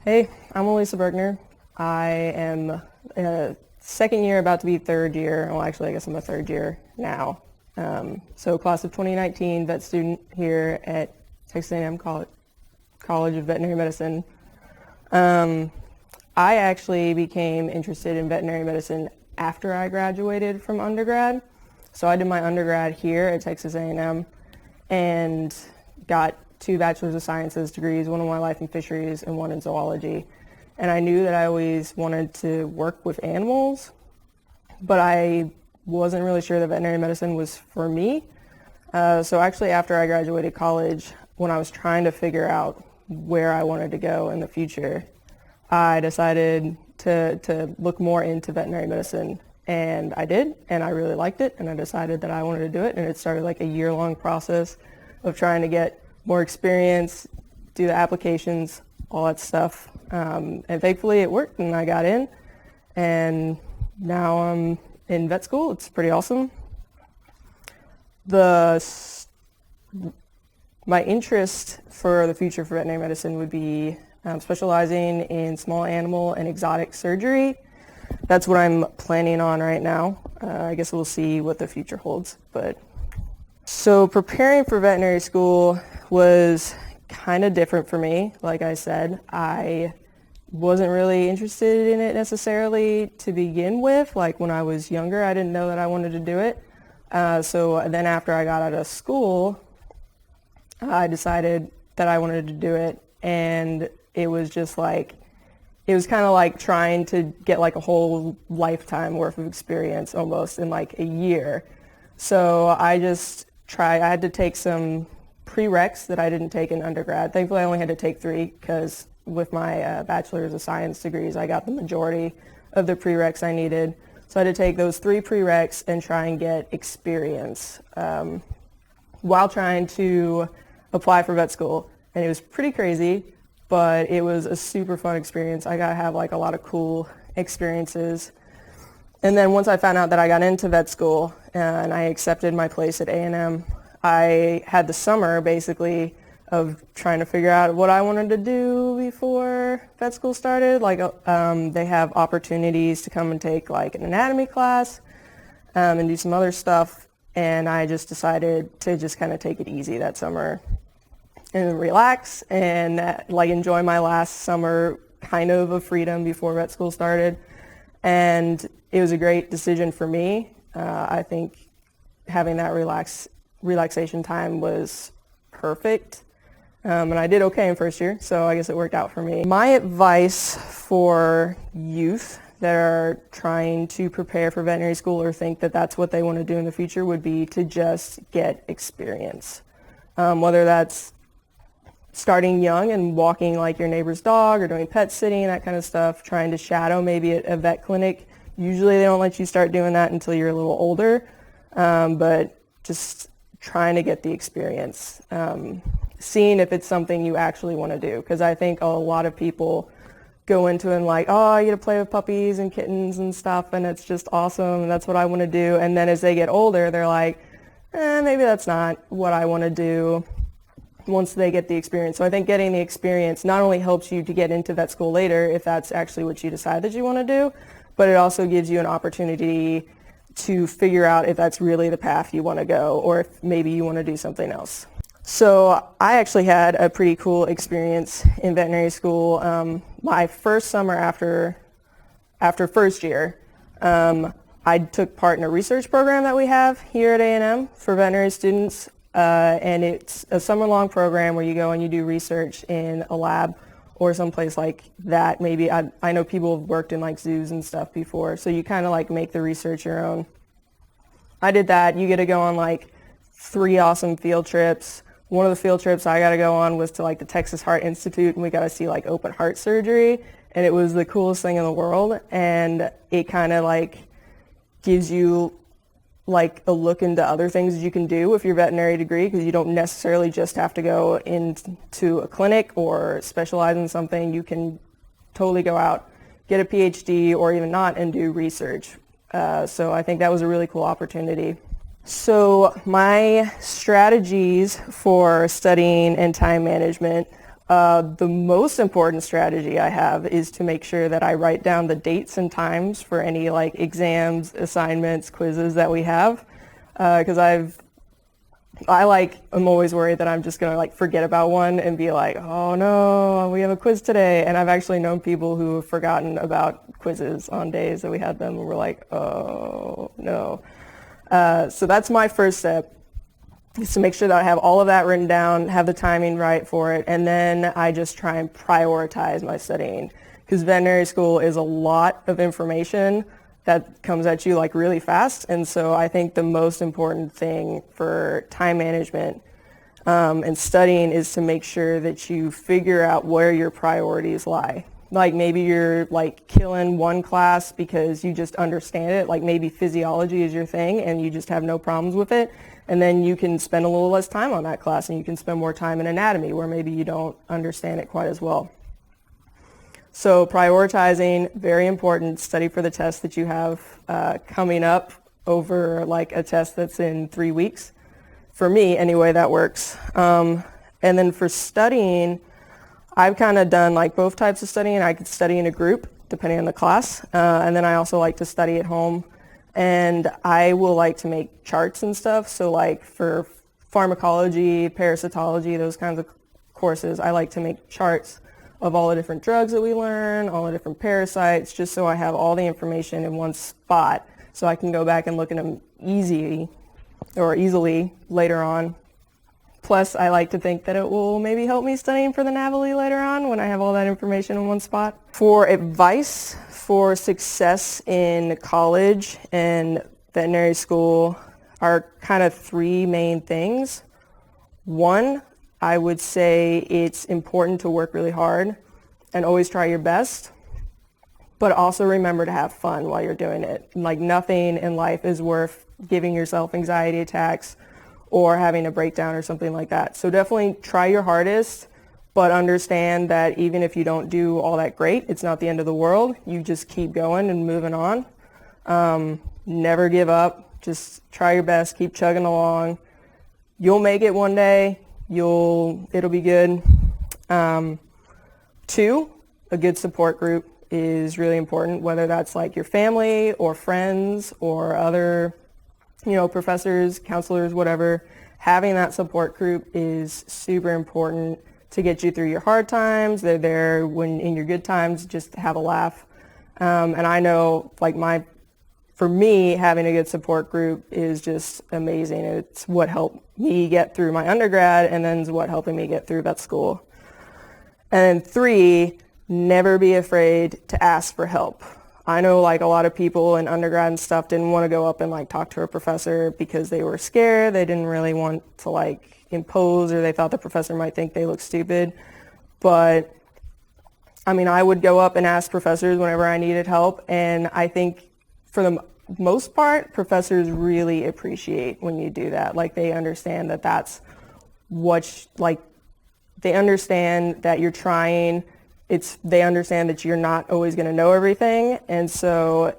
Hey, I'm Elise Birkner. I am second year, about to be third year. Well, actually, I guess I'm a third year now. So class of 2019, vet student here at Texas A&M College of Veterinary Medicine. I actually became interested in veterinary medicine after I graduated from undergrad. So I did my undergrad here at Texas A&M and got 2 Bachelor's of Sciences degrees, one in wildlife and fisheries and one in zoology. And I knew that I always wanted to work with animals, but I wasn't really sure that veterinary medicine was for me. So actually after I graduated college, when I was trying to figure out where I wanted to go in the future, I decided to look more into veterinary medicine, and I did, and I really liked it, and I decided that I wanted to do it, and it started like a year-long process of trying to get more experience, do the applications, all that stuff, and thankfully it worked, and I got in, and now I'm in vet school. It's pretty awesome. My interest for the future for veterinary medicine would be specializing in small animal and exotic surgery. That's what I'm planning on right now. I guess we'll see what the future holds. So preparing for veterinary school was kind of different for me. Like I said, I wasn't really interested in it necessarily to begin with. Like when I was younger, I didn't know that I wanted to do it. So then after I got out of school, I decided that I wanted to do it, and it was just like, it was kind of like trying to get like a whole lifetime worth of experience almost in like a year. So I had to take some prereqs that I didn't take in undergrad. Thankfully, I only had to take 3 because with my Bachelor's of Science degrees, I got the majority of the prereqs I needed. So I had to take those 3 prereqs and try and get experience while trying to apply for vet school. And it was pretty crazy, but it was a super fun experience. I got to have like a lot of cool experiences. And then once I found out that I got into vet school and I accepted my place at A&M, I had the summer basically of trying to figure out what I wanted to do before vet school started. Like they have opportunities to come and take like an anatomy class and do some other stuff. And I just decided to just kind of take it easy that summer and relax and like enjoy my last summer kind of freedom before vet school started. And it was a great decision for me. I think having that relaxation time was perfect. And I did okay in first year, so I guess it worked out for me. My advice for youth that are trying to prepare for veterinary school or think that that's what they want to do in the future would be to just get experience. Whether that's starting young and walking like your neighbor's dog or doing pet sitting, that kind of stuff, trying to shadow maybe at a vet clinic. Usually they don't let you start doing that until you're a little older, but just trying to get the experience, seeing if it's something you actually want to do. Because I think a lot of people go into it and like, oh, I get to play with puppies and kittens and stuff, and it's just awesome, and that's what I want to do. And then as they get older, they're like, maybe that's not what I want to do once they get the experience. So I think getting the experience not only helps you to get into vet school later, if that's actually what you decide that you want to do, but it also gives you an opportunity to figure out if that's really the path you want to go, or if maybe you want to do something else. So I actually had a pretty cool experience in veterinary school. My first summer after first year, I took part in a research program that we have here at A&M for veterinary students. And it's a summer-long program where you go and you do research in a lab or someplace like that. Maybe I know people have worked in like zoos and stuff before, so you kind of like make the research your own. I did that. You get to go on like 3 awesome field trips. One of the field trips I got to go on was to like the Texas Heart Institute, and we got to see like open heart surgery, and it was the coolest thing in the world. And it kind of like gives you like a look into other things that you can do with your veterinary degree, because you don't necessarily just have to go into a clinic or specialize in something. You can totally go out, get a PhD, or even not, and do research. So I think that was a really cool opportunity. So my strategies for studying and time management The most important strategy I have is to make sure that I write down the dates and times for any like exams, assignments, quizzes that we have, because I'm always worried that I'm just gonna like forget about one and be like, oh no, we have a quiz today. And I've actually known people who have forgotten about quizzes on days that we had them, and we're like, oh no. So that's my first step, is to make sure that I have all of that written down, have the timing right for it, and then I just try and prioritize my studying, because veterinary school is a lot of information that comes at you like really fast. And so I think the most important thing for time management and studying is to make sure that you figure out where your priorities lie. Like maybe you're like killing one class because you just understand it, like maybe physiology is your thing and you just have no problems with it, and then you can spend a little less time on that class and you can spend more time in anatomy where maybe you don't understand it quite as well. So prioritizing, very important. Study for the test that you have coming up over like a test that's in 3 weeks. For me, anyway, that works. And then for studying, I've kind of done like both types of studying. I could study in a group, depending on the class. And then I also like to study at home. And I will like to make charts and stuff. So like for pharmacology, parasitology, those kinds of courses, I like to make charts of all the different drugs that we learn, all the different parasites, just so I have all the information in one spot so I can go back and look at them easily later on. Plus, I like to think that it will maybe help me studying for the NAVLE later on when I have all that information in one spot. For advice for success in college and veterinary school are kind of 3 main things. One, I would say it's important to work really hard and always try your best, but also remember to have fun while you're doing it. Like nothing in life is worth giving yourself anxiety attacks or having a breakdown or something like that. So definitely try your hardest, but understand that even if you don't do all that great, it's not the end of the world. You just keep going and moving on. Never give up. Just try your best, keep chugging along. You'll make it one day. It'll be good. 2, a good support group is really important, whether that's like your family or friends or other, professors, counselors, whatever. Having that support group is super important to get you through your hard times. They're there when in your good times, just to have a laugh. And I know for me, having a good support group is just amazing. It's what helped me get through my undergrad, and then is what helping me get through vet school. And 3, never be afraid to ask for help. I know like a lot of people in undergrad and stuff didn't want to go up and like talk to a professor because they were scared. They didn't really want to like impose, or they thought the professor might think they looked stupid. But I mean, I would go up and ask professors whenever I needed help, and I think for the most part, professors really appreciate when you do that. Like they understand that that's they understand that you're trying. They understand that you're not always going to know everything, and so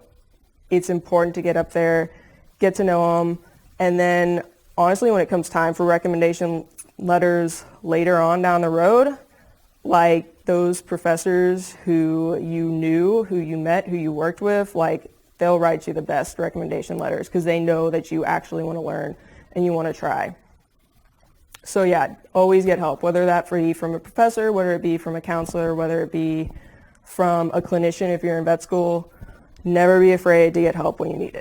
it's important to get up there, get to know them, and then honestly, when it comes time for recommendation letters later on down the road, like those professors who you knew, who you met, who you worked with, like they'll write you the best recommendation letters because they know that you actually want to learn and you want to try. So yeah, always get help, whether that be from a professor, whether it be from a counselor, whether it be from a clinician if you're in vet school. Never be afraid to get help when you need it.